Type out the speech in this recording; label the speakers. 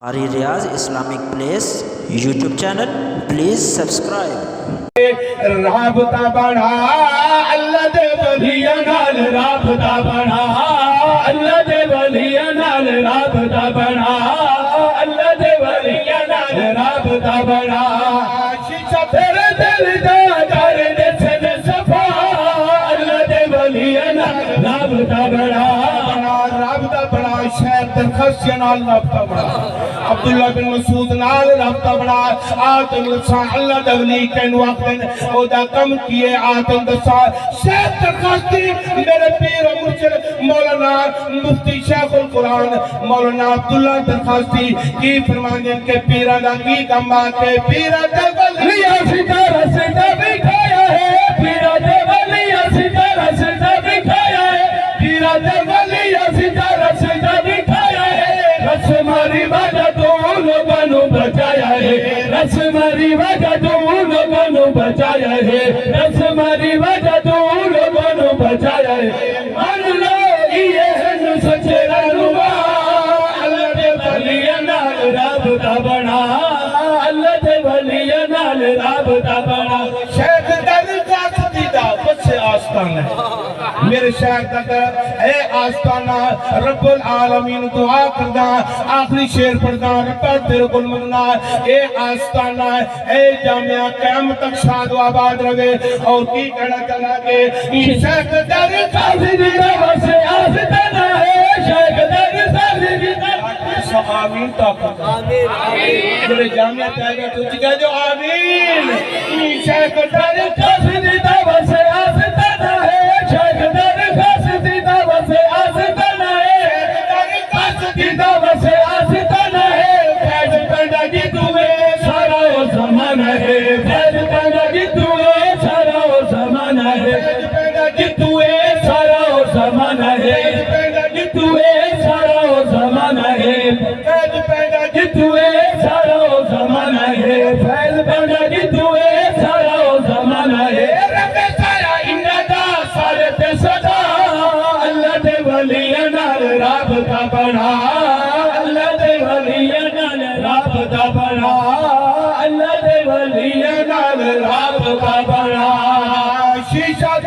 Speaker 1: Ari Riaz Islamic Place YouTube channel, please subscribe.
Speaker 2: رابطہ بڑھا اللہ دے ولیاں نال رابطہ بڑھا اللہ دے ولیاں نال رابطہ بڑھا اللہ دے ولیاں نال رابطہ بڑھا شیشہ تیرے دل دا کر دے سن صفا اللہ دے ولیاں نال رابطہ بڑھا رابطہ بڑھا شہر درخواست نال رابطہ بڑھا عبداللہ بن مسعود نال رابطہ بڑھا آتم دسا اللہ دے ولی کہنو وقتن او دا کم کیے آتم دسا شیخ درخواستی میرے پیر و مرشد مولانا مفتی شیخ القرآن مولانا عبداللہ درخواستی کی فرمانے کے پیرہ دا کی کم آتے پیرہ دے ولی ستارہ ستا بکھایا ہے پیرہ دے ولی ستارہ ستا بکھایا ہے پیرہ دے ولی ستارہ ستا بکھایا ہے رسماری وجہ تو لوگوں نو بچایا ہے رسماری وجہ تو لوگوں نو بچایا ہے رسماری وجہ تو لوگوں نو بچایا ہے مان لو یہ ہے نو سچے رہنما اللہ دے ولیاں نال رابطہ بنا اللہ دے ولیاں نال رابطہ بنا شیخ درخواستی دا بچے آستان ہے میرے شیخ در اے آستانہ رب العالمین دعا کردہ آخری شیر پڑھدہ ربا تیرے کل مننا اے آستانہ اے جامعہ قیام تک شاد و آباد رہے اور کی کہنا چلا کہ شیخ در خاصی دیتا سے آستانہ ہے شیخ در خاصی دیتا آمین طاقت میرے جامعہ چاہے گا تو کہہ جو آمین شیخ در خاصی دیتا سے آستانہ ہے شیخ در خاصی دیتا سے آستانہ ہے شیخ در خاصی دیتا سے آستانہ ہے فیض پیدا کی تمہیں سارا و زمانہ ہے فیض پیدا کی تمہیں سارا و زمانہ ہے فیض پیدا کی تمہیں سارا و زمانہ ہے فیض پیدا کی تمہیں سارا و زمانہ ہے فیض پیدا کی تمہیں سارا و زمانہ ہے فیض پیدا کی تمہیں سارا و زمانہ ہے رب سارا اندا سارے تے صدا اللہ دے ولیاں نال رابطہ بڑھا اللہ دے ولیاں نال رابطہ بڑھا اللہ دے ولیاں نال رابطہ بڑھا شیشہ